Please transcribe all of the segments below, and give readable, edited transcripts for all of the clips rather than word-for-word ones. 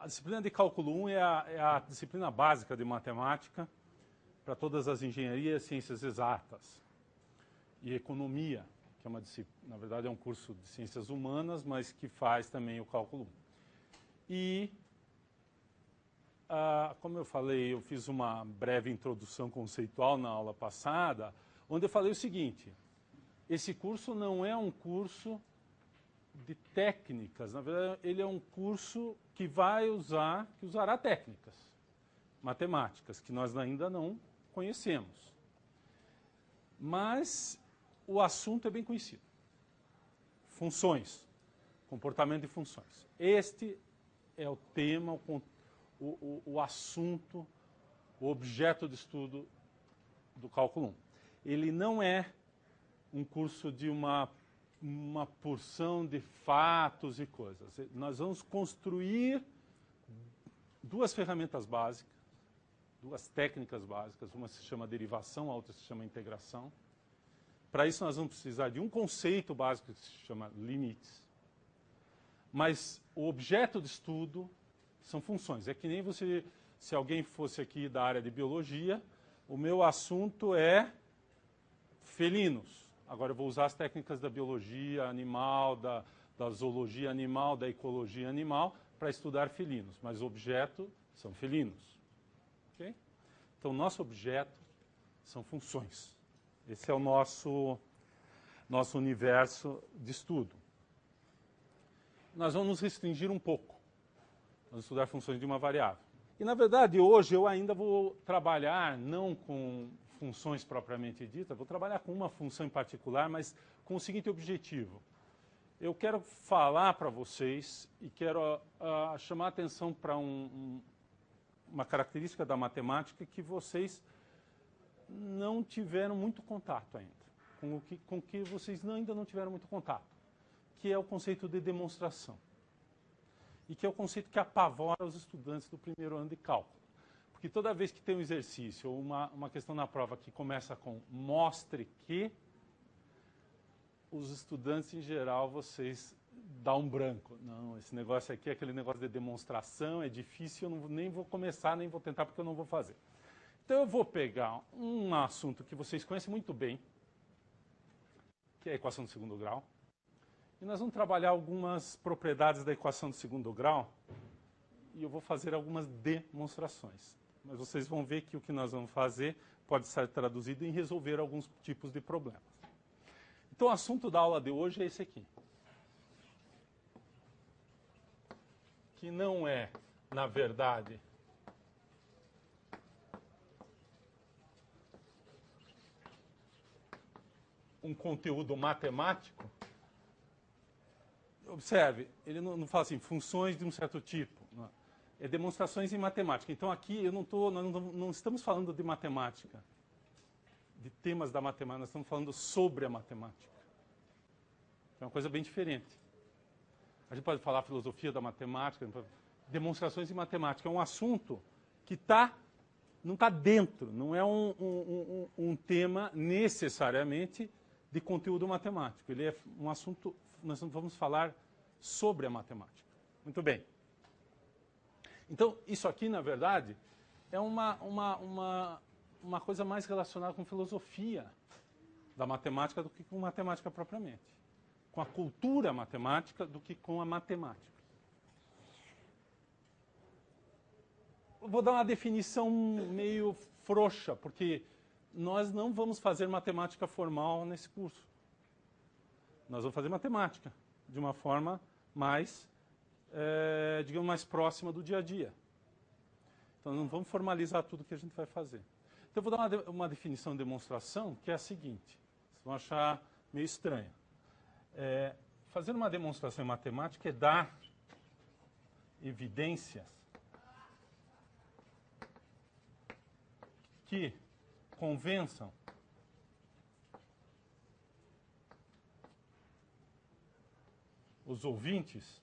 A disciplina de cálculo 1 é a disciplina básica de matemática para todas as engenharias, ciências exatas e economia, que é uma disciplina, na verdade é um curso de ciências humanas, mas que faz também o cálculo 1. E, como eu falei, eu fiz uma breve introdução conceitual na aula passada, onde eu falei o seguinte: esse curso não é um curso de técnicas, na verdade ele é um curso que usará técnicas matemáticas, que nós ainda não conhecemos. Mas o assunto é bem conhecido. Funções, comportamento de funções. Este é o tema, o assunto, o objeto de estudo do cálculo 1. Ele não é um curso de uma porção de fatos e coisas. Nós vamos construir duas ferramentas básicas, duas técnicas básicas. Uma se chama derivação, a outra se chama integração. Para isso nós vamos precisar de um conceito básico que se chama limites. Mas o objeto de estudo são funções. É que nem você, se alguém fosse aqui da área de biologia, o meu assunto é felinos. Agora eu vou usar as técnicas da biologia animal, da zoologia animal, da ecologia animal, para estudar felinos. Mas o objeto são felinos. Okay? Então, nosso objeto são funções. Esse é o nosso universo de estudo. Nós vamos nos restringir um pouco. Vamos estudar funções de uma variável. E, na verdade, hoje eu ainda vou trabalhar não com funções propriamente ditas, vou trabalhar com uma função em particular, mas com o seguinte objetivo. Eu quero falar para vocês e quero chamar a atenção para uma característica da matemática que vocês não tiveram muito contato ainda, com que vocês ainda não tiveram muito contato, que é o conceito de demonstração. E que é o conceito que apavora os estudantes do primeiro ano de cálculo. Porque toda vez que tem um exercício ou uma questão na prova que começa com mostre que, os estudantes, em geral, vocês dão um branco. Não, esse negócio aqui é aquele negócio de demonstração, é difícil, eu nem vou começar, nem vou tentar, porque eu não vou fazer. Então eu vou pegar um assunto que vocês conhecem muito bem, que é a equação do segundo grau, e nós vamos trabalhar algumas propriedades da equação do segundo grau, e eu vou fazer algumas demonstrações. Mas vocês vão ver que o que nós vamos fazer pode ser traduzido em resolver alguns tipos de problemas. Então, o assunto da aula de hoje é esse aqui. Que não é, na verdade, um conteúdo matemático. Observe, ele não fala assim, funções de um certo tipo. Não. É demonstrações em matemática. Então aqui nós não estamos falando de matemática, de temas da matemática, nós estamos falando sobre a matemática. É uma coisa bem diferente. A gente pode falar filosofia da matemática, demonstrações em matemática. É um assunto que não está dentro, não é um tema necessariamente de conteúdo matemático. Ele é um assunto, nós vamos falar sobre a matemática. Muito bem. Então, isso aqui, na verdade, é uma coisa mais relacionada com filosofia da matemática do que com matemática propriamente. Com a cultura matemática do que com a matemática. Eu vou dar uma definição meio frouxa, porque nós não vamos fazer matemática formal nesse curso. Nós vamos fazer matemática de uma forma mais, digamos, mais próxima do dia a dia. Então, não vamos formalizar tudo que a gente vai fazer. Então, eu vou dar uma definição de demonstração que é a seguinte. Vocês vão achar meio estranha. Fazer uma demonstração em matemática é dar evidências que convençam os ouvintes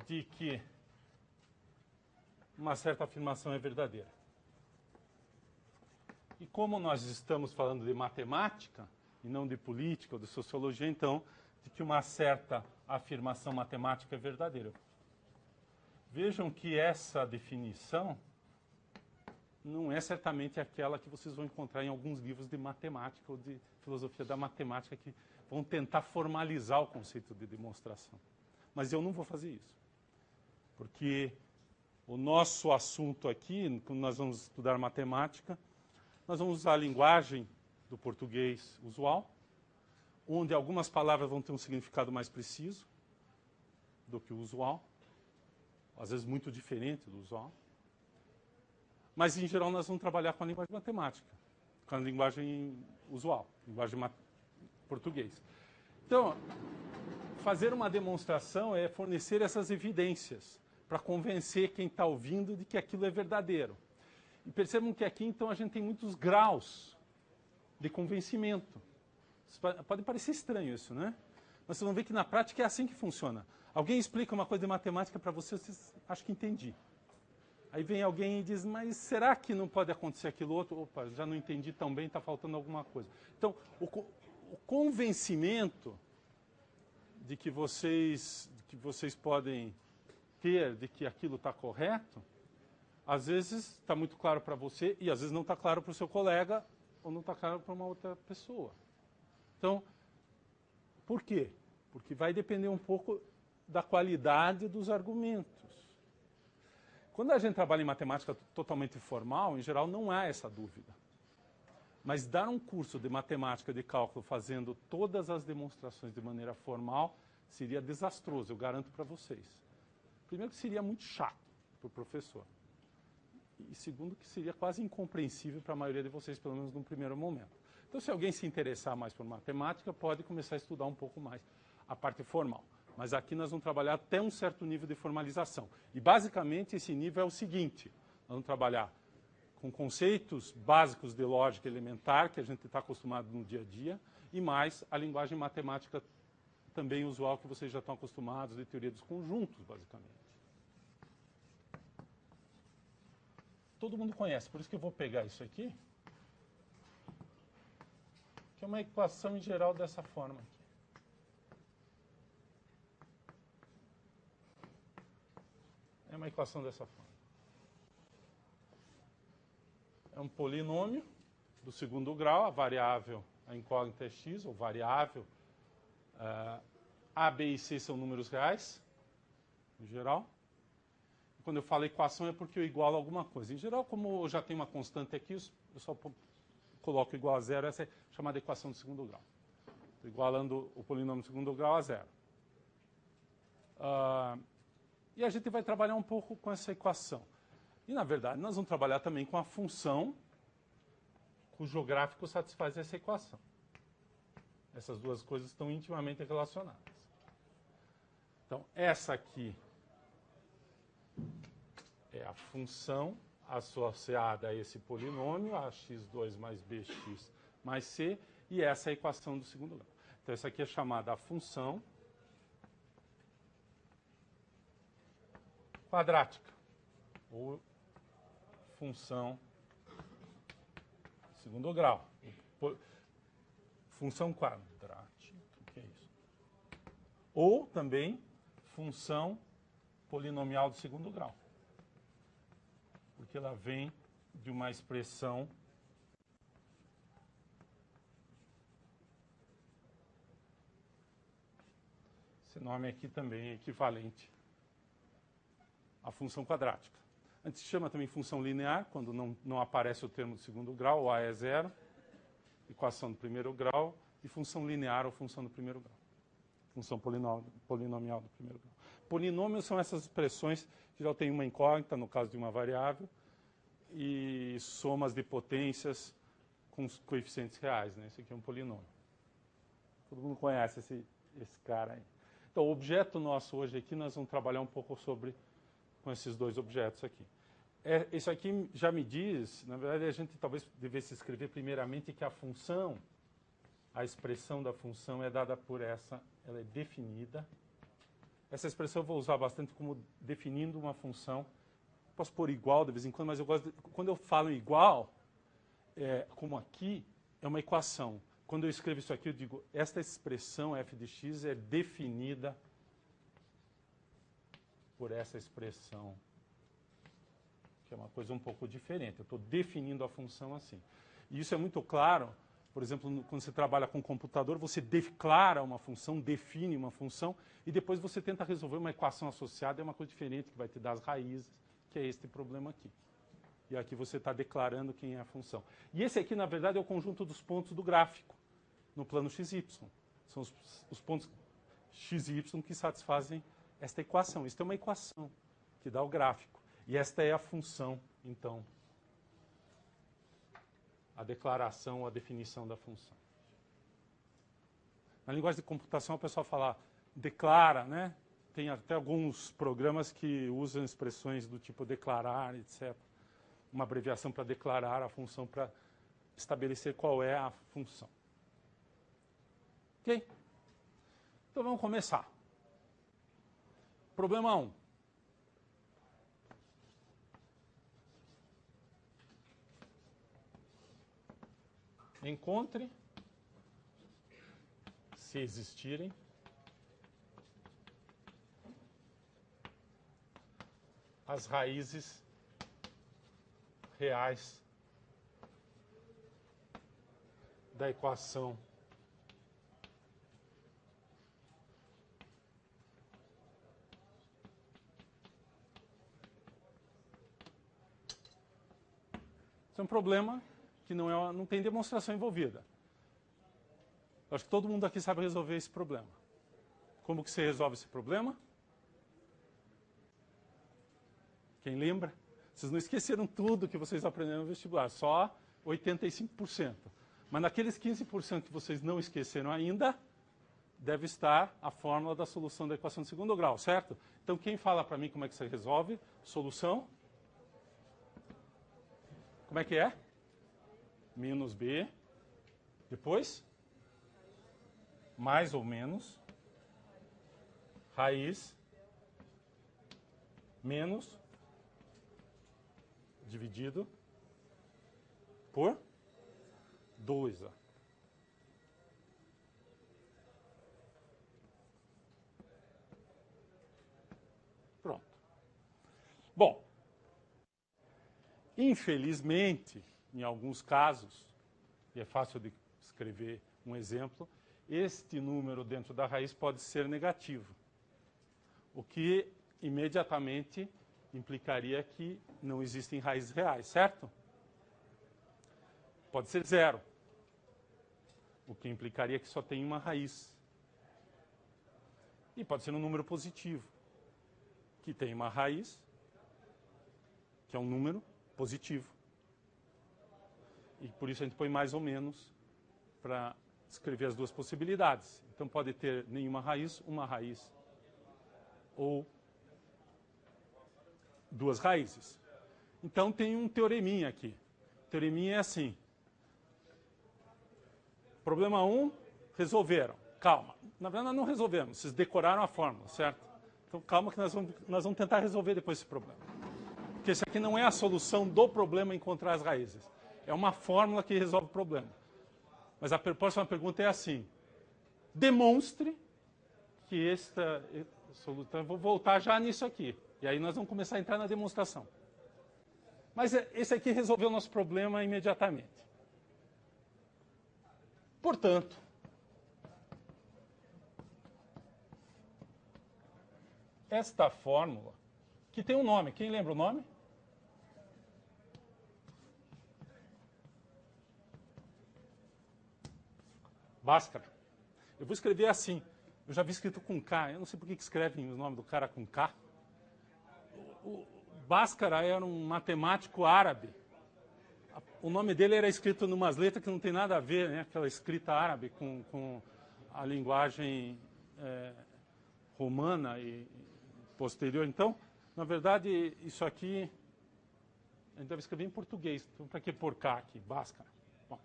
de que uma certa afirmação é verdadeira. E como nós estamos falando de matemática, e não de política ou de sociologia, então de que uma certa afirmação matemática é verdadeira. Vejam que essa definição não é certamente aquela que vocês vão encontrar em alguns livros de matemática ou de filosofia da matemática que vão tentar formalizar o conceito de demonstração. Mas eu não vou fazer isso. Porque o nosso assunto aqui, quando nós vamos estudar matemática, nós vamos usar a linguagem do português usual, onde algumas palavras vão ter um significado mais preciso do que o usual, às vezes muito diferente do usual. Mas, em geral, nós vamos trabalhar com a linguagem matemática, com a linguagem usual, linguagem português. Então, fazer uma demonstração é fornecer essas evidências para convencer quem está ouvindo de que aquilo é verdadeiro. E percebam que aqui, então, a gente tem muitos graus de convencimento. Pode parecer estranho isso, né? Mas vocês vão ver que na prática é assim que funciona. Alguém explica uma coisa de matemática para vocês acham que entendi. Aí vem alguém e diz, mas será que não pode acontecer aquilo outro? Opa, já não entendi tão bem, está faltando alguma coisa. Então, o convencimento de que vocês podem ter de que aquilo está correto, às vezes está muito claro para você e às vezes não está claro para o seu colega ou não está claro para uma outra pessoa. Então, por quê? Porque vai depender um pouco da qualidade dos argumentos. Quando a gente trabalha em matemática totalmente formal, em geral não há essa dúvida. Mas dar um curso de matemática de cálculo fazendo todas as demonstrações de maneira formal seria desastroso, eu garanto para vocês. Primeiro que seria muito chato para o professor. E segundo que seria quase incompreensível para a maioria de vocês, pelo menos num primeiro momento. Então, se alguém se interessar mais por matemática, pode começar a estudar um pouco mais a parte formal. Mas aqui nós vamos trabalhar até um certo nível de formalização. E, basicamente, esse nível é o seguinte. Nós vamos trabalhar com conceitos básicos de lógica elementar, que a gente está acostumado no dia a dia, e mais a linguagem matemática também usual, que vocês já estão acostumados, de teoria dos conjuntos, basicamente. Todo mundo conhece, por isso que eu vou pegar isso aqui, que é uma equação em geral dessa forma aqui. É uma equação dessa forma. É um polinômio do segundo grau, a variável, a incógnita é x, ou variável. A, B e C são números reais, em geral. Quando eu falo equação é porque eu igualo alguma coisa. Em geral, como eu já tenho uma constante aqui, eu só coloco igual a zero, essa é chamada equação de segundo grau. Estou igualando o polinômio de segundo grau a zero. E a gente vai trabalhar um pouco com essa equação. E, na verdade, nós vamos trabalhar também com a função cujo gráfico satisfaz essa equação. Essas duas coisas estão intimamente relacionadas. Então, essa aqui é a função associada a esse polinômio, ax2 mais bx mais c, e essa é a equação do segundo grau. Então, essa aqui é chamada a função quadrática, ou função segundo grau. Função quadrática, o que é isso? Ou também função polinomial de segundo grau. Porque ela vem de uma expressão esse nome aqui também é equivalente à função quadrática. A gente chama também função linear, quando não aparece o termo de segundo grau, o A é zero, equação do primeiro grau, e função linear ou função do primeiro grau. Função polinomial do primeiro grau. Polinômios são essas expressões que já tem uma incógnita, no caso de uma variável, e somas de potências com os coeficientes reais, né? Esse aqui é um polinômio. Todo mundo conhece esse cara aí. Então, o objeto nosso hoje aqui, nós vamos trabalhar um pouco com esses dois objetos aqui. Isso aqui já me diz, na verdade, a gente talvez devesse escrever primeiramente que a função, a expressão da função é dada por essa, ela é definida. Essa expressão eu vou usar bastante como definindo uma função. Posso pôr igual de vez em quando, mas eu gosto quando eu falo igual, como aqui, é uma equação. quando eu escrevo isso aqui, eu digo, esta expressão f de x é definida por essa expressão, que é uma coisa um pouco diferente. Eu estou definindo a função assim. E isso é muito claro, por exemplo, quando você trabalha com computador, você declara uma função, define uma função, e depois você tenta resolver uma equação associada, é uma coisa diferente, que vai te dar as raízes, que é este problema aqui. E aqui você está declarando quem é a função. E esse aqui, na verdade, é o conjunto dos pontos do gráfico, no plano xy. São os pontos x e y que satisfazem esta equação. Isto é uma equação que dá o gráfico. E esta é a função, então, a declaração, a definição da função. Na linguagem de computação, o pessoal fala, declara, né? Tem até alguns programas que usam expressões do tipo declarar, etc. Uma abreviação para declarar a função, para estabelecer qual é a função. Ok? Então vamos começar. Problema 1. Encontre, se existirem, as raízes reais da equação Isso é um problema que não tem demonstração envolvida. Eu acho que todo mundo aqui sabe resolver esse problema. Como que você resolve esse problema? Quem lembra? Vocês não esqueceram tudo que vocês aprenderam no vestibular, só 85%. Mas naqueles 15% que vocês não esqueceram ainda, deve estar a fórmula da solução da equação de segundo grau, certo? Então, quem fala para mim como é que você resolve? Solução. Como é que é? Menos b. Depois? Mais ou menos. Raiz. Menos. Dividido por 2. Pronto. Bom, infelizmente, em alguns casos, e é fácil de escrever um exemplo, este número dentro da raiz pode ser negativo, o que imediatamente implicaria que não existem raízes reais, certo? Pode ser 0, o que implicaria que só tem uma raiz. E pode ser um número positivo, que tem uma raiz, que é um número positivo. E por isso a gente põe mais ou menos para descrever as duas possibilidades. Então pode ter nenhuma raiz, uma raiz, ou duas raízes. Então tem um teoreminha aqui. O teoreminha é assim. Problema 1, resolveram. Calma. Na verdade, nós não resolvemos. Vocês decoraram a fórmula, certo? Então calma que nós vamos tentar resolver depois esse problema. Porque esse aqui não é a solução do problema encontrar as raízes. É uma fórmula que resolve o problema. Mas a próxima pergunta é assim. Demonstre que esta solução... Eu vou voltar já nisso aqui. E aí nós vamos começar a entrar na demonstração. Mas esse aqui resolveu o nosso problema imediatamente. Portanto, esta fórmula, que tem um nome. Quem lembra o nome? Bhaskara. Eu vou escrever assim. Eu já vi escrito com K. Eu não sei por que escrevem o nome do cara com K. O Bhaskara era um matemático árabe. O nome dele era escrito em umas letras que não tem nada a ver, né? Aquela escrita árabe com a linguagem romana e posterior. Então, na verdade, isso aqui a gente deve escrever em português. Então, para que pôr K aqui? Bhaskara. Bom,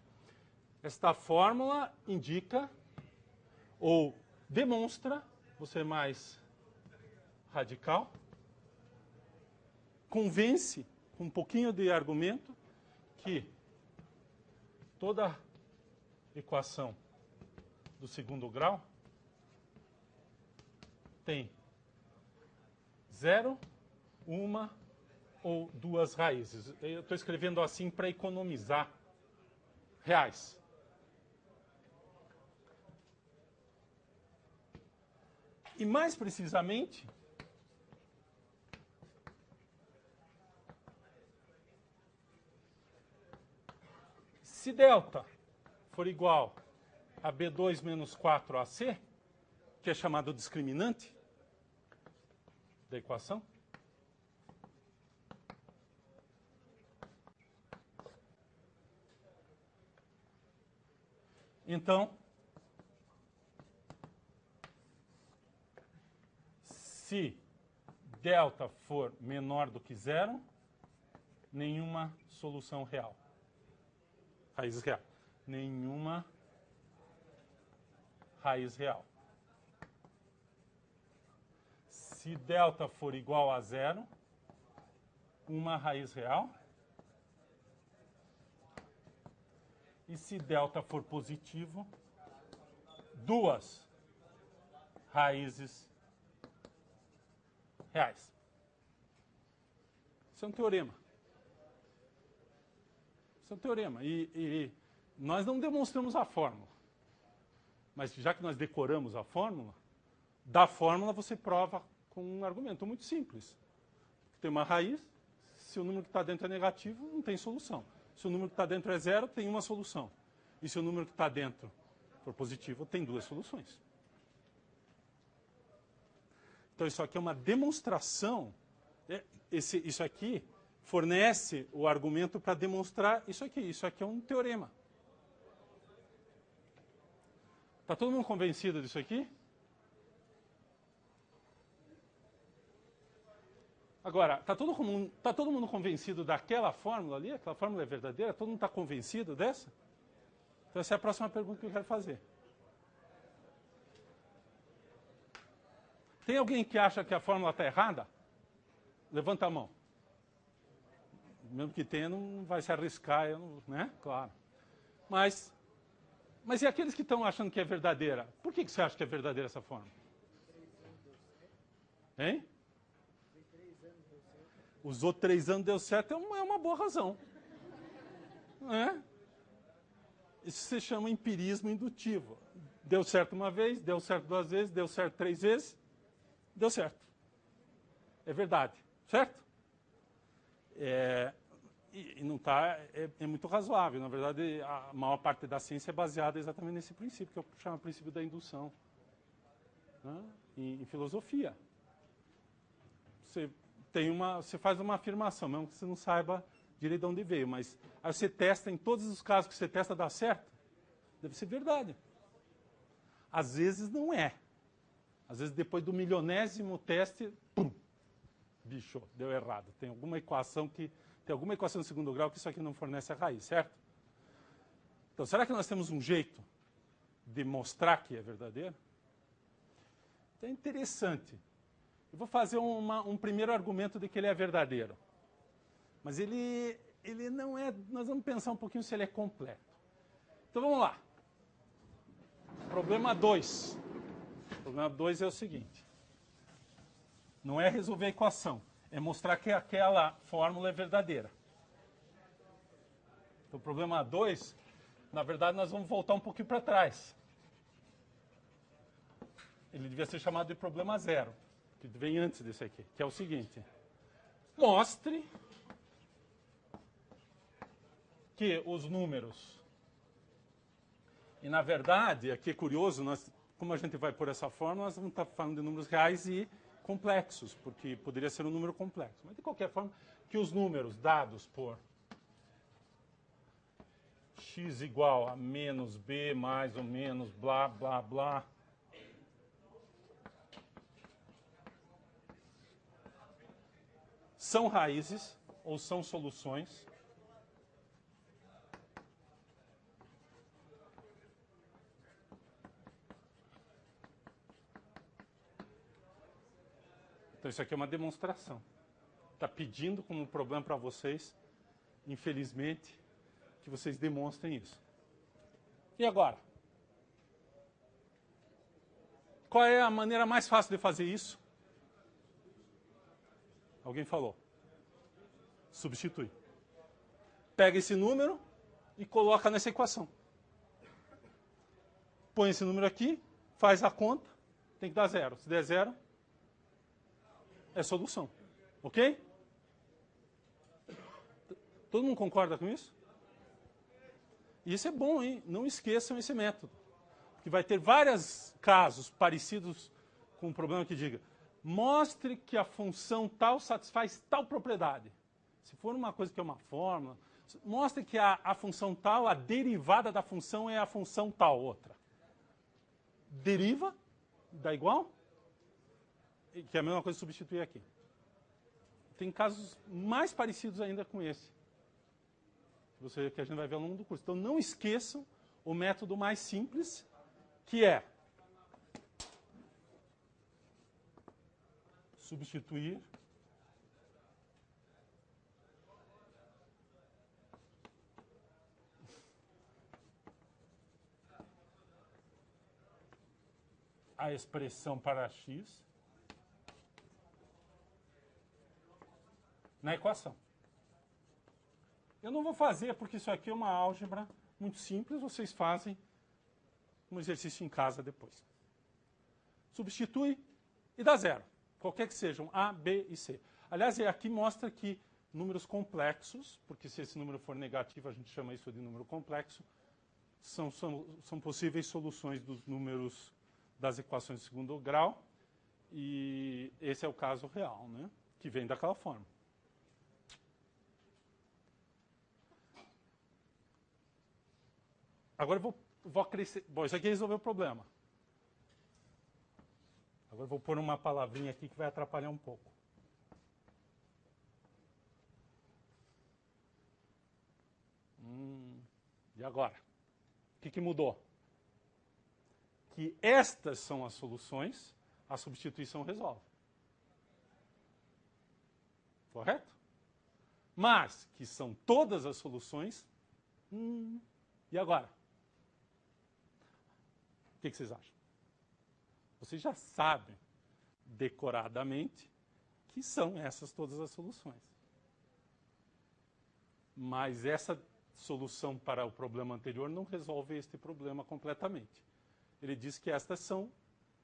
esta fórmula indica ou demonstra, vou ser mais radical, convence, com um pouquinho de argumento, que toda equação do segundo grau tem 0, 1 ou 2 raízes. Eu estou escrevendo assim para economizar reais. E mais precisamente, se delta for igual a B2 menos 4AC, que é chamado discriminante da equação, então, se delta for menor do que zero, nenhuma solução real. Raiz real. Nenhuma raiz real. Se delta for igual a zero, uma raiz real. E se delta for positivo, duas raízes reais. Isso é um teorema. Isso é um teorema. E nós não demonstramos a fórmula. Mas já que nós decoramos a fórmula, da fórmula você prova com um argumento muito simples. Tem uma raiz, se o número que está dentro é negativo, não tem solução. Se o número que está dentro é zero, tem uma solução. E se o número que está dentro for positivo, tem duas soluções. Então isso aqui é uma demonstração. Isso aqui fornece o argumento para demonstrar isso aqui. Isso aqui é um teorema. Está todo mundo convencido disso aqui? Agora, está todo mundo convencido daquela fórmula ali? Aquela fórmula é verdadeira? Todo mundo está convencido dessa? Então essa é a próxima pergunta que eu quero fazer. Tem alguém que acha que a fórmula está errada? Levanta a mão. Mesmo que tenha, não vai se arriscar, né? Claro. Mas e aqueles que estão achando que é verdadeira? Por que você acha que é verdadeira essa fórmula? Hein? Usou 3 anos, deu certo, é uma boa razão. É? Isso se chama empirismo indutivo. Deu certo uma vez, deu certo 2 vezes, deu certo 3 vezes, deu certo. É verdade, certo? E não tá, é muito razoável. Na verdade, a maior parte da ciência é baseada exatamente nesse princípio, que eu chamo de princípio da indução, né? Em filosofia. Você faz uma afirmação, mesmo que você não saiba direito de onde veio, mas aí você testa, em todos os casos que você testa dá certo, deve ser verdade. Às vezes não é. Às vezes depois do milionésimo teste, pum, bicho, deu errado. Tem alguma equação no segundo grau que isso aqui não fornece a raiz, certo? Então, será que nós temos um jeito de mostrar que é verdadeiro? Então é interessante. Eu vou fazer um primeiro argumento de que ele é verdadeiro. Mas ele não é... Nós vamos pensar um pouquinho se ele é completo. Então vamos lá. Problema 2. O problema 2 é o seguinte. Não é resolver a equação. É mostrar que aquela fórmula é verdadeira. Então o problema 2, na verdade, nós vamos voltar um pouquinho para trás. Ele devia ser chamado de problema 0. Que vem antes desse aqui, que é o seguinte. Mostre que os números... E, na verdade, aqui é curioso, como a gente vai por essa forma, nós vamos estar falando de números reais e complexos, porque poderia ser um número complexo. Mas, de qualquer forma, que os números dados por x igual a menos b mais ou menos blá, blá, blá, são raízes ou são soluções então isso aqui é uma demonstração. Está pedindo como problema para vocês, infelizmente, que vocês demonstrem isso. E agora? Qual é a maneira mais fácil de fazer isso? Alguém falou. Substitui. Pega esse número e coloca nessa equação. Põe esse número aqui, faz a conta, tem que dar zero. Se der zero, é solução. Ok? Todo mundo concorda com isso? E isso é bom, hein? Não esqueçam esse método. Porque vai ter vários casos parecidos com um problema que diga: mostre que a função tal satisfaz tal propriedade. Se for uma coisa que é uma fórmula, mostre que a função tal, a derivada da função é a função tal outra. Deriva, dá igual, que é a mesma coisa que substituir aqui. Tem casos mais parecidos ainda com esse, que a gente vai ver ao longo do curso. Então não esqueçam o método mais simples, que é substituir a expressão para x na equação. Eu não vou fazer porque isso aqui é uma álgebra muito simples, vocês fazem um exercício em casa depois. Substitui e dá zero. Qualquer que sejam A, B e C. Aliás, aqui mostra que números complexos, porque se esse número for negativo, a gente chama isso de número complexo, são possíveis soluções dos números das equações de segundo grau, e esse é o caso real, né? Que vem daquela forma. Agora eu vou acrescer. Bom, isso aqui resolveu o problema. Agora eu vou pôr uma palavrinha aqui que vai atrapalhar um pouco. E agora? O que mudou? Que estas são as soluções, a substituição resolve. Correto? Mas que são todas as soluções. E agora? O que vocês acham? Vocês já sabem decoradamente que são essas todas as soluções. Mas essa solução para o problema anterior não resolve este problema completamente. Ele diz que estas são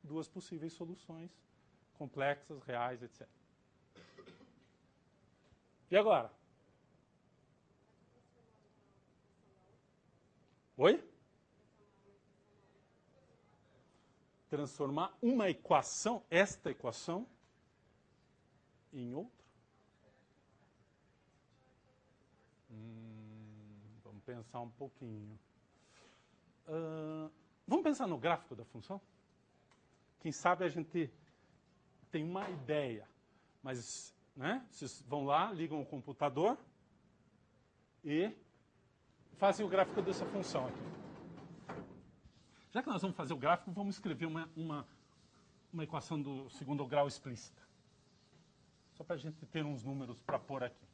duas possíveis soluções complexas, reais, etc. E agora? Oi? Transformar uma equação, esta equação, em outra? Vamos pensar um pouquinho. Vamos pensar no gráfico da função? Quem sabe a gente tem uma ideia, mas, né, vocês vão lá, ligam o computador e fazem o gráfico dessa função aqui. Já que nós vamos fazer o gráfico, vamos escrever uma equação do segundo grau explícita. Só para a gente ter uns números para pôr aqui.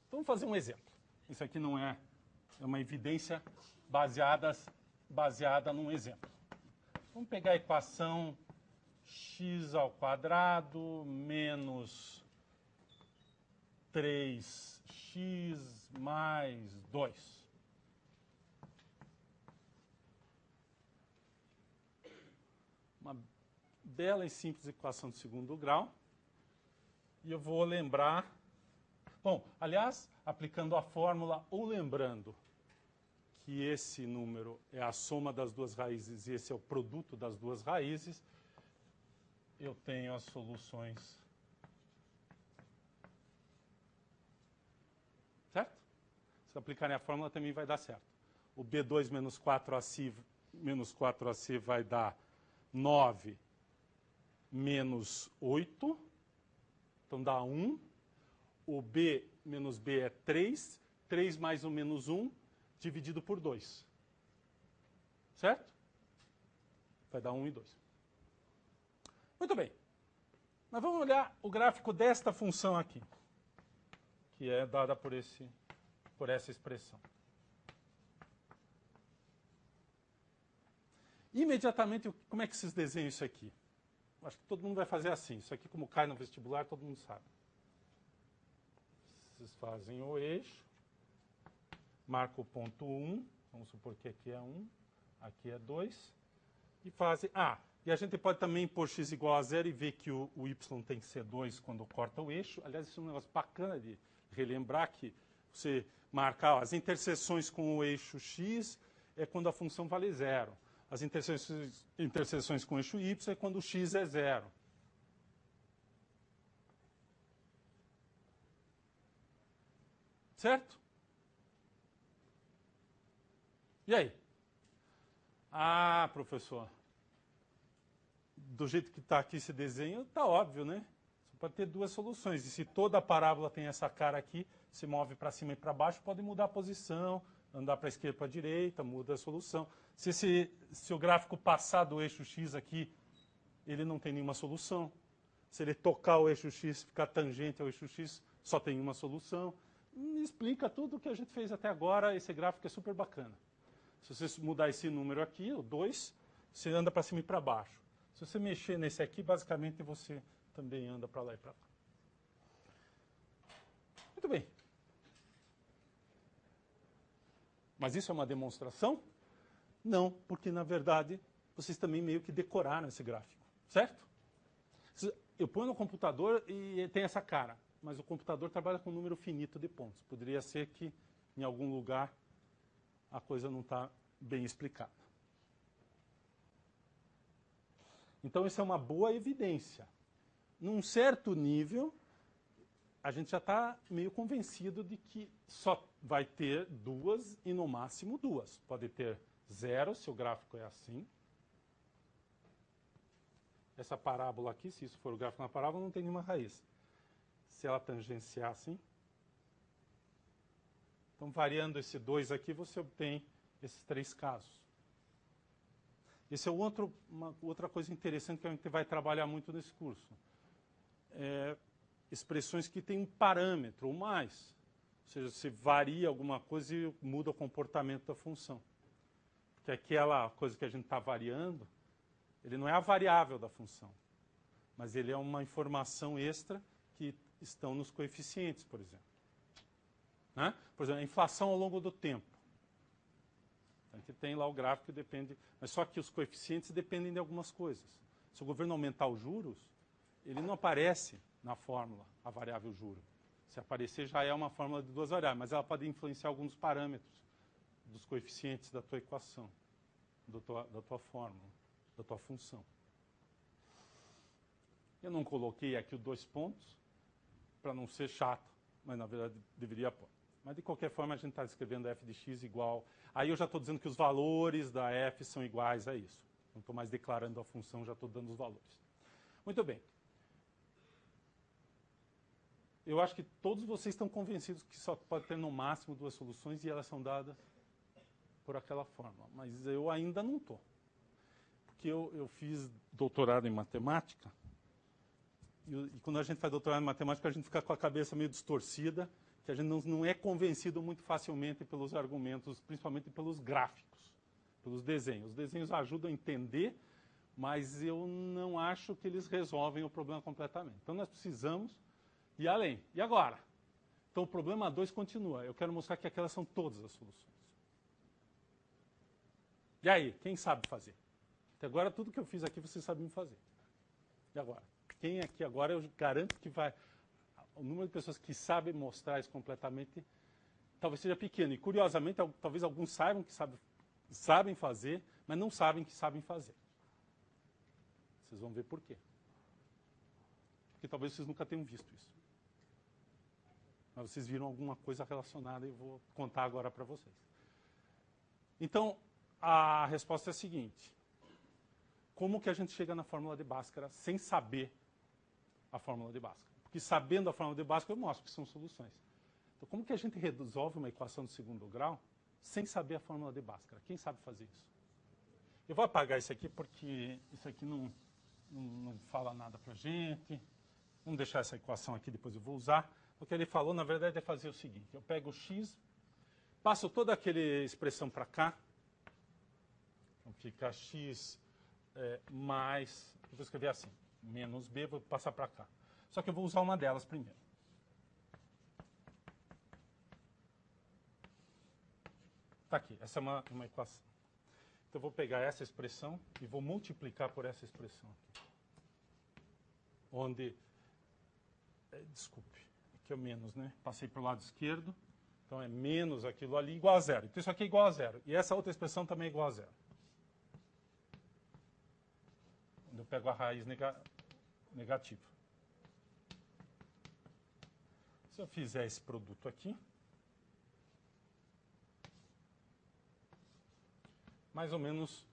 Então, vamos fazer um exemplo. Isso aqui não é uma evidência baseada num exemplo. Vamos pegar a equação x² menos 3x mais 2. Uma bela e simples equação de segundo grau. E eu vou lembrar... Bom, aliás, aplicando a fórmula ou lembrando que esse número é a soma das duas raízes e esse é o produto das duas raízes, eu tenho as soluções. Certo? Se aplicarem a fórmula também vai dar certo. O B2 menos 4AC vai dar 9 menos 8, então dá 1. O B menos B é 3, 3 mais o menos 1, dividido por 2. Certo? Vai dar 1 e 2. Muito bem. Mas vamos olhar o gráfico desta função aqui, que é dada por essa expressão. Imediatamente, como é que vocês desenham isso aqui? Acho que todo mundo vai fazer assim. Isso aqui, como cai no vestibular, todo mundo sabe. Vocês fazem o eixo, marca o ponto 1, vamos supor que aqui é 1, aqui é 2, e fazem... e a gente pode também pôr x igual a 0 e ver que o y tem que ser 2 quando corta o eixo. Aliás, isso é um negócio bacana de relembrar, que você marca as interseções com o eixo x é quando a função vale 0. As interseções com o eixo y é quando o x é 0. Certo? E aí? Professor, do jeito que está aqui esse desenho, está óbvio, né? Você pode ter duas soluções. E se toda a parábola tem essa cara aqui, se move para cima e para baixo, pode mudar a posição, andar para a esquerda e para a direita, muda a solução. Se o gráfico passar do eixo x aqui, ele não tem nenhuma solução. Se ele tocar o eixo x, ficar tangente ao eixo x, só tem uma solução. Explica tudo o que a gente fez até agora. Esse gráfico é super bacana. Se você mudar esse número aqui, o 2, você anda para cima e para baixo. Se você mexer nesse aqui, basicamente você também anda para lá e para cá. Muito bem. Mas isso é uma demonstração? Não, porque na verdade vocês também meio que decoraram esse gráfico, certo? Eu ponho no computador e tem essa cara, mas o computador trabalha com um número finito de pontos. Poderia ser que em algum lugar a coisa não está bem explicada. Então isso é uma boa evidência. Num certo nível, a gente já está meio convencido de que só vai ter duas e no máximo duas. Pode ter 0 se o gráfico é assim. Essa parábola aqui, se isso for o gráfico na parábola, não tem nenhuma raiz. Se ela tangenciar assim. Então, variando esse 2 aqui, você obtém esses 3 casos. Esse é uma outra coisa interessante que a gente vai trabalhar muito nesse curso. Expressões que têm um parâmetro ou mais. Ou seja, se varia alguma coisa e muda o comportamento da função. Porque aquela coisa que a gente está variando, ele não é a variável da função, mas ele é uma informação extra que estão nos coeficientes, por exemplo. Né? Por exemplo, a inflação ao longo do tempo. A gente tem lá o gráfico que depende, mas só que os coeficientes dependem de algumas coisas. Se o governo aumentar os juros, ele não aparece na fórmula, a variável juro. Se aparecer, já é uma fórmula de duas variáveis, mas ela pode influenciar alguns parâmetros dos coeficientes da tua equação, da tua fórmula, da tua função. Eu não coloquei aqui os 2 pontos para não ser chato, mas na verdade deveria pôr. Mas de qualquer forma a gente está escrevendo f de x igual... Aí eu já estou dizendo que os valores da f são iguais a isso. Não estou mais declarando a função, já estou dando os valores. Muito bem. Eu acho que todos vocês estão convencidos que só pode ter no máximo 2 soluções e elas são dadas por aquela fórmula. Mas eu ainda não estou. Porque eu fiz doutorado em matemática e quando a gente faz doutorado em matemática a gente fica com a cabeça meio distorcida, que a gente não é convencido muito facilmente pelos argumentos, principalmente pelos gráficos, pelos desenhos. Os desenhos ajudam a entender, mas eu não acho que eles resolvem o problema completamente. Então nós precisamos ir além. E agora? Então o problema 2 continua. Eu quero mostrar que aquelas são todas as soluções. E aí, quem sabe fazer? Até agora tudo que eu fiz aqui vocês sabiam fazer. E agora? Quem aqui agora eu garanto que vai... O número de pessoas que sabem mostrar isso completamente talvez seja pequeno. E, curiosamente, talvez alguns saibam que sabem fazer, mas não sabem que sabem fazer. Vocês vão ver por quê. Porque talvez vocês nunca tenham visto isso. Mas vocês viram alguma coisa relacionada e eu vou contar agora para vocês. Então, a resposta é a seguinte. Como que a gente chega na fórmula de Bhaskara sem saber a fórmula de Bhaskara? Porque sabendo a fórmula de Bhaskara eu mostro que são soluções. Então, como que a gente resolve uma equação de segundo grau sem saber a fórmula de Bhaskara? Quem sabe fazer isso? Eu vou apagar isso aqui porque isso aqui não fala nada para a gente. Vamos deixar essa equação aqui, depois eu vou usar. O que ele falou, na verdade, é fazer o seguinte. Eu pego o x, passo toda aquela expressão para cá. Então, fica x mais... Eu vou escrever assim, menos b, vou passar para cá. Só que eu vou usar uma delas primeiro. Está aqui, essa é uma equação. Então eu vou pegar essa expressão e vou multiplicar por essa expressão aqui. Onde... desculpe, aqui é o menos, né? Passei para o lado esquerdo. Então é menos aquilo ali igual a zero. Então isso aqui é igual a zero. E essa outra expressão também é igual a zero. Quando eu pego a raiz negativa. Se eu fizer esse produto aqui, mais ou menos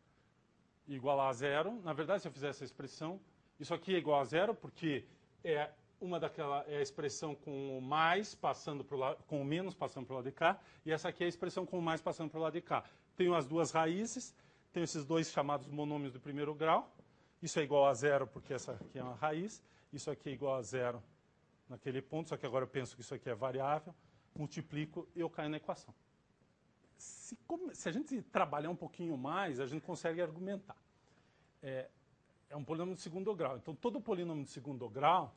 igual a zero. Na verdade, se eu fizer essa expressão, isso aqui é igual a zero, porque é a expressão com o mais passando para o lado, com o menos passando para o lado de cá, e essa aqui é a expressão com o mais passando para o lado de cá. Tenho as duas raízes, tenho esses dois chamados monômios do primeiro grau. Isso é igual a zero, porque essa aqui é uma raiz. Isso aqui é igual a zero naquele ponto, só que agora eu penso que isso aqui é variável. Multiplico e eu caio na equação. Se a gente trabalhar um pouquinho mais, a gente consegue argumentar. É um polinômio de segundo grau. Então, todo polinômio de segundo grau,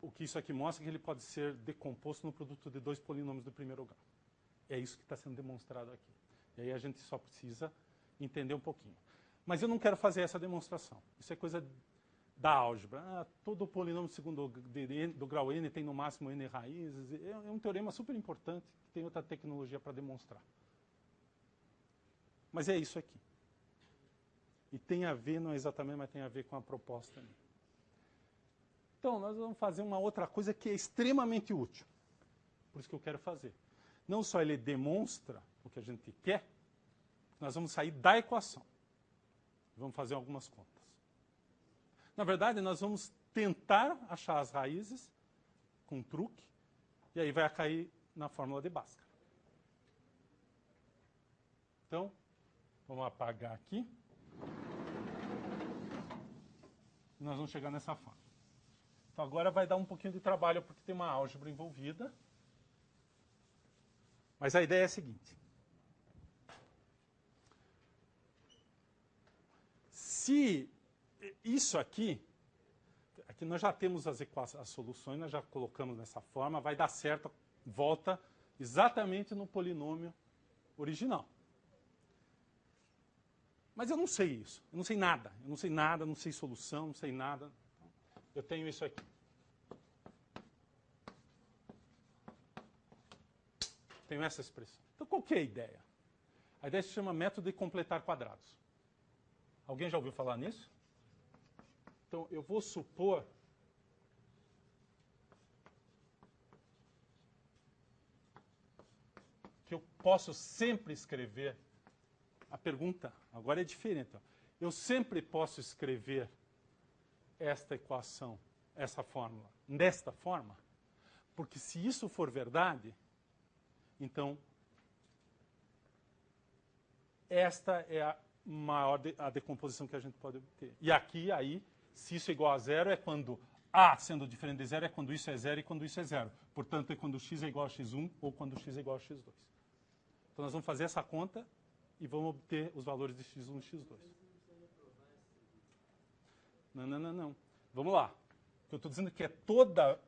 o que isso aqui mostra é que ele pode ser decomposto no produto de dois polinômios do primeiro grau. É isso que está sendo demonstrado aqui. E aí a gente só precisa entender um pouquinho. Mas eu não quero fazer essa demonstração. Isso é coisa da álgebra. Todo polinômio segundo do grau n tem no máximo n raízes. É um teorema super importante que tem outra tecnologia para demonstrar. Mas é isso aqui. E tem a ver, não exatamente, mas tem a ver com a proposta. Então, nós vamos fazer uma outra coisa que é extremamente útil. Por isso que eu quero fazer. Não só ele demonstra o que a gente quer, nós vamos sair da equação. Vamos fazer algumas contas. Na verdade, nós vamos tentar achar as raízes com um truque, e aí vai cair na fórmula de Bhaskara. Então, vamos apagar aqui. E nós vamos chegar nessa fórmula. Então, agora vai dar um pouquinho de trabalho, porque tem uma álgebra envolvida. Mas a ideia é a seguinte. Se isso aqui nós já temos as soluções, nós já colocamos nessa forma, vai dar certo, volta exatamente no polinômio original. Mas eu não sei isso, eu não sei nada, não sei solução, não sei nada. Eu tenho isso aqui. Tenho essa expressão. Então, qual que é a ideia? A ideia se chama método de completar quadrados. Alguém já ouviu falar nisso? Então, eu vou supor que eu posso sempre escrever... A pergunta agora é diferente. Ó. Eu sempre posso escrever esta equação, essa fórmula, desta forma, porque se isso for verdade, então, esta é a decomposição que a gente pode obter. E aqui, aí, se isso é igual a zero, é quando A sendo diferente de zero, é quando isso é zero e quando isso é zero. Portanto, é quando x é igual a x1 ou quando x é igual a x2. Então, nós vamos fazer essa conta e vamos obter os valores de x1 e x2. Não. Vamos lá. O que eu estou dizendo é que é toda...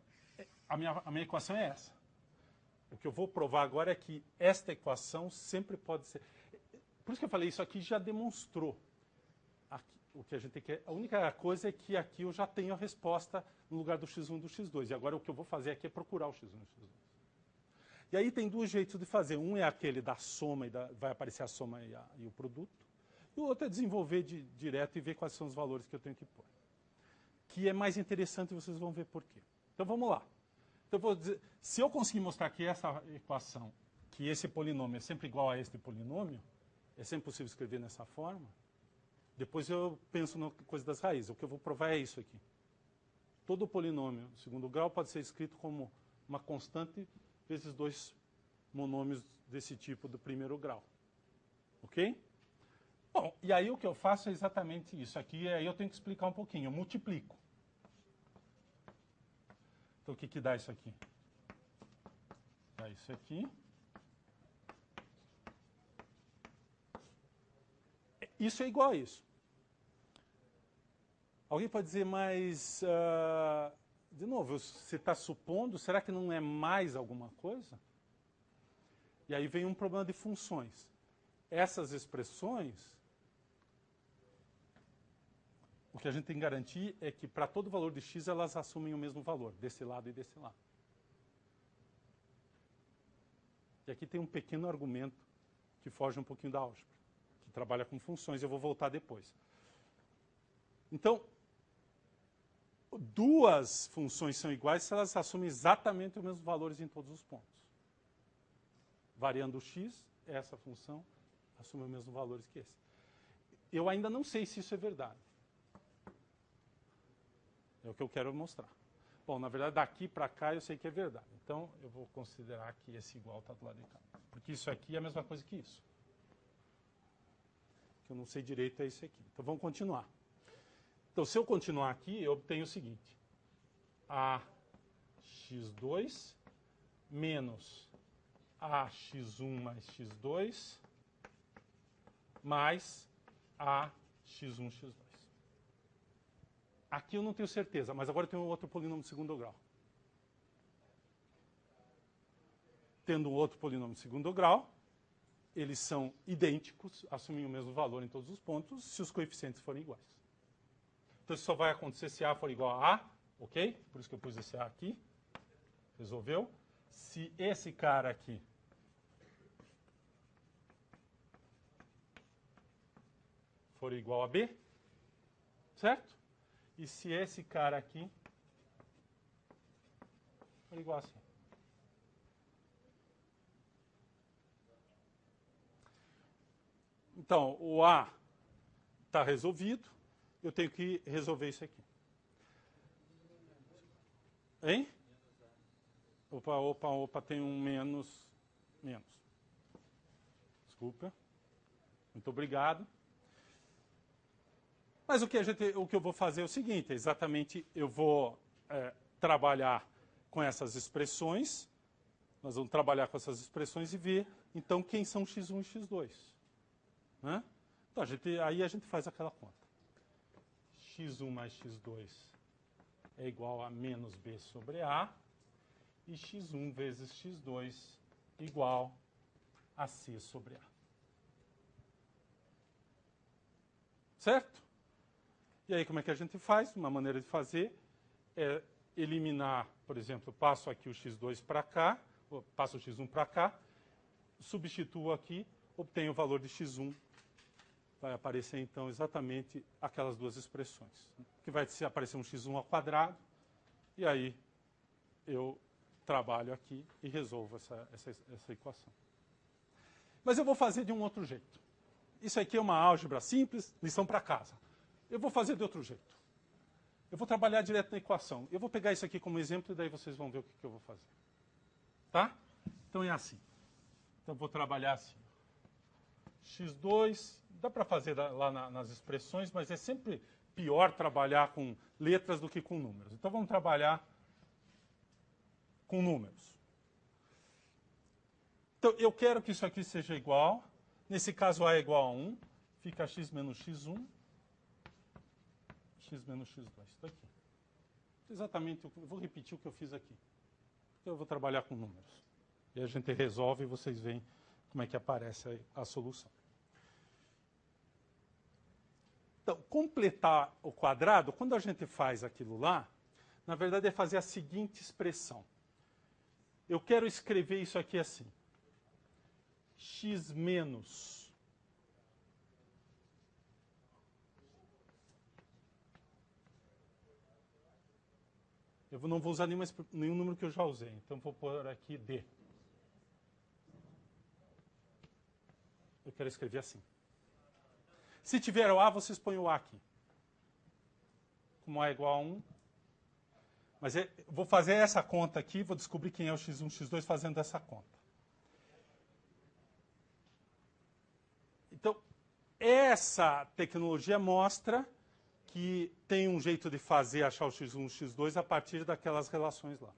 A minha equação é essa. O que eu vou provar agora é que esta equação sempre pode ser... Por isso que eu falei, isso aqui já demonstrou. Aqui, o que a gente quer... A única coisa é que aqui eu já tenho a resposta no lugar do x1 e do x2. E agora o que eu vou fazer aqui é procurar o x1 e o x2. E aí tem dois jeitos de fazer. Um é aquele da soma, vai aparecer a soma e o produto. E o outro é desenvolver direto e ver quais são os valores que eu tenho que pôr. Que é mais interessante e vocês vão ver por quê. Então vamos lá. Então, eu vou dizer, se eu conseguir mostrar que essa equação, que esse polinômio é sempre igual a este polinômio, é sempre possível escrever nessa forma, depois eu penso na coisa das raízes. O que eu vou provar é isso aqui. Todo polinômio de segundo grau pode ser escrito como uma constante vezes dois monômios desse tipo do primeiro grau. Ok? Bom, e aí o que eu faço é exatamente isso. Aqui aí eu tenho que explicar um pouquinho. Eu multiplico. Então, o que dá isso aqui? Dá isso aqui. isso é igual a isso. Alguém pode dizer, mas, de novo, você está supondo, será que não é mais alguma coisa? E aí vem um problema de funções. Essas expressões, o que a gente tem que garantir é que para todo valor de x elas assumem o mesmo valor, desse lado e desse lado. E aqui tem um pequeno argumento que foge um pouquinho da álgebra, que trabalha com funções, eu vou voltar depois. Então, duas funções são iguais se elas assumem exatamente os mesmos valores em todos os pontos. Variando o x, essa função assume os mesmos valores que esse. Eu ainda não sei se isso é verdade. É o que eu quero mostrar. Bom, na verdade, daqui para cá eu sei que é verdade. Então, eu vou considerar que esse igual está do lado de cá. Porque isso aqui é a mesma coisa que isso. O que eu não sei direito é isso aqui. Então, vamos continuar. Então, se eu continuar aqui, eu obtenho o seguinte. AX2 menos AX1 mais x2 mais AX1, x2. Aqui eu não tenho certeza, mas agora eu tenho outro polinômio de segundo grau. Tendo um outro polinômio de segundo grau, eles são idênticos, assumem o mesmo valor em todos os pontos, se os coeficientes forem iguais. Então isso só vai acontecer se A for igual a A, ok? Por isso que eu pus esse A aqui. Resolveu? Se esse cara aqui for igual a B, certo? E se esse cara aqui for igual a C. Então, o A está resolvido, eu tenho que resolver isso aqui. Hein? Opa, tem um menos. Desculpa. Muito obrigado. Mas o que eu vou fazer é o seguinte, exatamente, eu vou trabalhar com essas expressões, nós vamos trabalhar com essas expressões e ver, então, quem são x1 e x2. Né? Então, aí a gente faz aquela conta. x1 mais x2 é igual a menos b sobre a, e x1 vezes x2 igual a c sobre a. Certo? E aí, como é que a gente faz? Uma maneira de fazer é eliminar, por exemplo, passo aqui o x2 para cá, passo o x1 para cá, substituo aqui, obtenho o valor de x1. Vai aparecer, então, exatamente aquelas duas expressões. Que vai aparecer um x1 ao quadrado, e aí eu trabalho aqui e resolvo essa equação. Mas eu vou fazer de um outro jeito. Isso aqui é uma álgebra simples, lição para casa. Eu vou fazer de outro jeito. Eu vou trabalhar direto na equação. Eu vou pegar isso aqui como exemplo e daí vocês vão ver o que eu vou fazer. Tá? Então é assim. Então eu vou trabalhar assim. x2, dá para fazer lá nas expressões, mas é sempre pior trabalhar com letras do que com números. Então vamos trabalhar com números. Então eu quero que isso aqui seja igual. Nesse caso A é igual a 1. Fica x menos x1. X menos x2. Isso aqui. Exatamente, eu vou repetir o que eu fiz aqui. Eu vou trabalhar com números. E a gente resolve e vocês veem como é que aparece a solução. Então, completar o quadrado, quando a gente faz aquilo lá, na verdade é fazer a seguinte expressão. Eu quero escrever isso aqui assim. X menos eu não vou usar nenhum número que eu já usei, então vou pôr aqui D. Eu quero escrever assim. Se tiver o A, vocês põem o A aqui. Como A é igual a 1. Mas vou fazer essa conta aqui, vou descobrir quem é o x1, x2 fazendo essa conta. Então, essa tecnologia mostra que tem um jeito de fazer achar o x1 e o x2 a partir daquelas relações lá.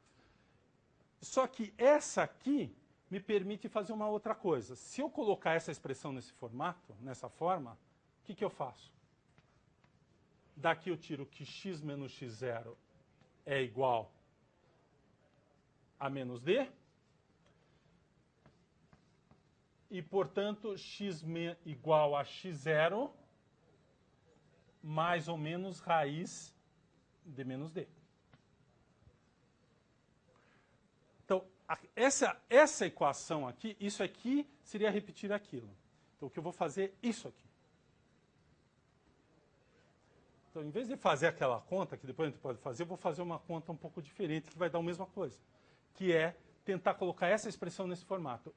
Só que essa aqui me permite fazer uma outra coisa. Se eu colocar essa expressão nesse formato, nessa forma, o que eu faço? Daqui eu tiro que x menos x0 é igual a menos d. E, portanto, x igual a x0 mais ou menos raiz de menos d. Então, essa equação aqui, isso aqui seria repetir aquilo. Então, o que eu vou fazer é isso aqui. Então, em vez de fazer aquela conta, que depois a gente pode fazer, eu vou fazer uma conta um pouco diferente, que vai dar a mesma coisa. Que é tentar colocar essa expressão nesse formato.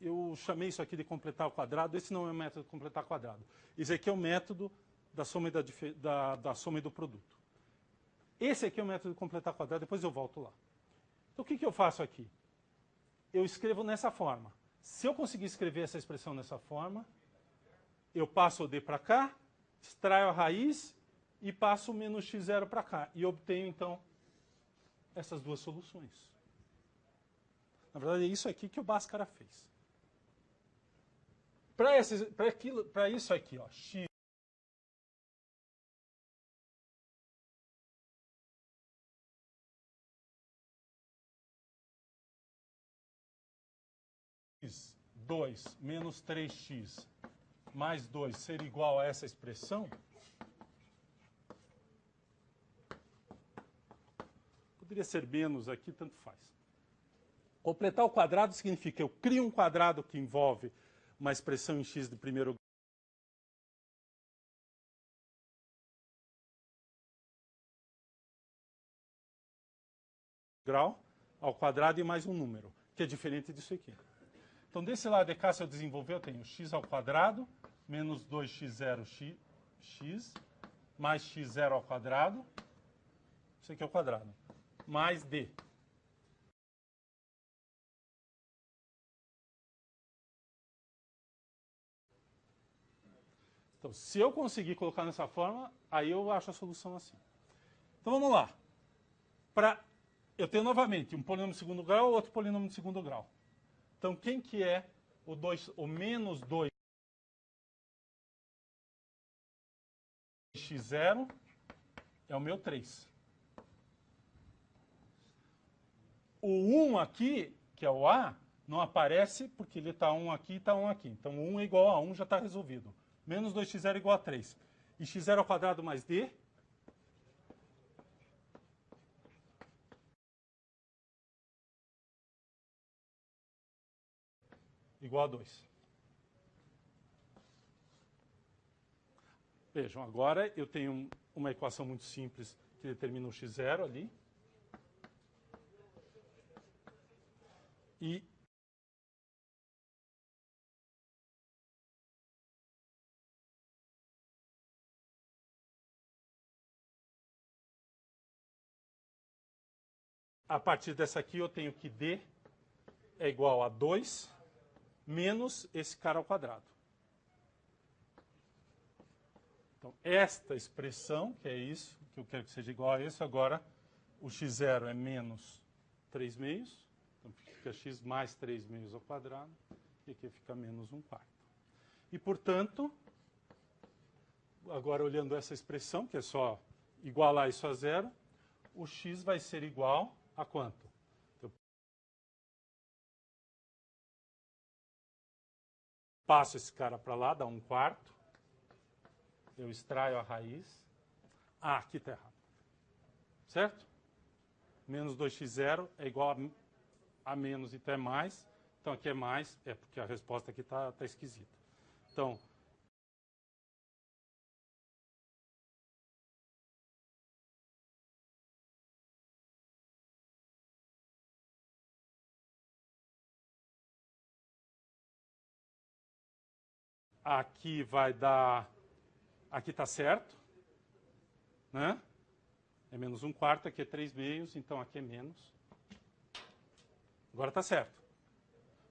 Eu chamei isso aqui de completar o quadrado. Esse não é o método de completar quadrado. Esse aqui é o método da soma e do produto. Esse aqui é o método de completar quadrado, depois eu volto lá. Então, o que eu faço aqui? Eu escrevo nessa forma. Se eu conseguir escrever essa expressão nessa forma, eu passo o d para cá, extraio a raiz e passo o menos x0 para cá. E obtenho, então, essas duas soluções. Na verdade, é isso aqui que o Bhaskara fez. Para isso aqui, ó, x (2) menos 3x mais 2 ser igual a essa expressão, poderia ser menos aqui, tanto faz. Completar o quadrado significa que eu crio um quadrado que envolve uma expressão em x de primeiro grau ao quadrado e mais um número, que é diferente disso aqui. Então, desse lado de cá, se eu desenvolver, eu tenho x ao quadrado menos 2x0 x mais x0 ao quadrado, isso aqui é o quadrado, mais d. Então, se eu conseguir colocar nessa forma, aí eu acho a solução assim. Então, vamos lá. Eu tenho novamente um polinômio de segundo grau e outro polinômio de segundo grau. Então, quem que é o menos 2x0 é o meu 3. O 1 aqui, que é o A, não aparece porque ele está 1 aqui e está 1 aqui. Então, 1 é igual a 1, já está resolvido. Menos 2x0 igual a 3. E x0 ao quadrado mais d igual a 2. Vejam, agora eu tenho uma equação muito simples que determina o x0 ali. E a partir dessa aqui eu tenho que d é igual a 2 menos esse cara ao quadrado. Então, esta expressão, que é isso, que eu quero que seja igual a isso, agora o x0 é menos 3 meios, então fica x mais 3 meios ao quadrado, e aqui fica menos 1/4. E, portanto, agora olhando essa expressão, que é só igualar isso a zero, o x vai ser igual a quanto? Eu passo esse cara para lá, dá 1/4. Eu extraio a raiz. Ah, aqui está errado. Certo? Menos 2x0 é igual a menos e até mais. Então, aqui é mais, é porque a resposta aqui está esquisita. Então, aqui vai dar... Aqui está certo, né? É menos 1/4, aqui é 3 meios, então aqui é menos. Agora está certo.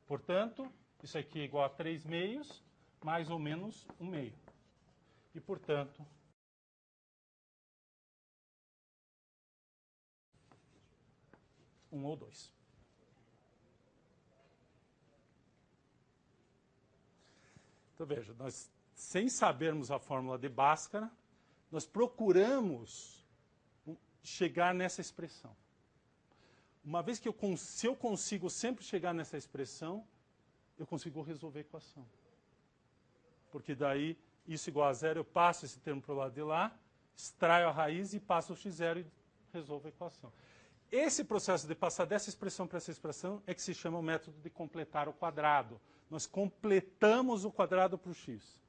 Portanto, isso aqui é igual a 3 meios, mais ou menos 1 meio. E, portanto, um ou 2. Então, veja, nós sem sabermos a fórmula de Bhaskara, nós procuramos chegar nessa expressão. Uma vez que se eu consigo sempre chegar nessa expressão, eu consigo resolver a equação. Porque daí, isso igual a zero, eu passo esse termo para o lado de lá, extraio a raiz e passo o x0 e resolvo a equação. Esse processo de passar dessa expressão para essa expressão é que se chama o método de completar o quadrado. Nós completamos o quadrado para o x.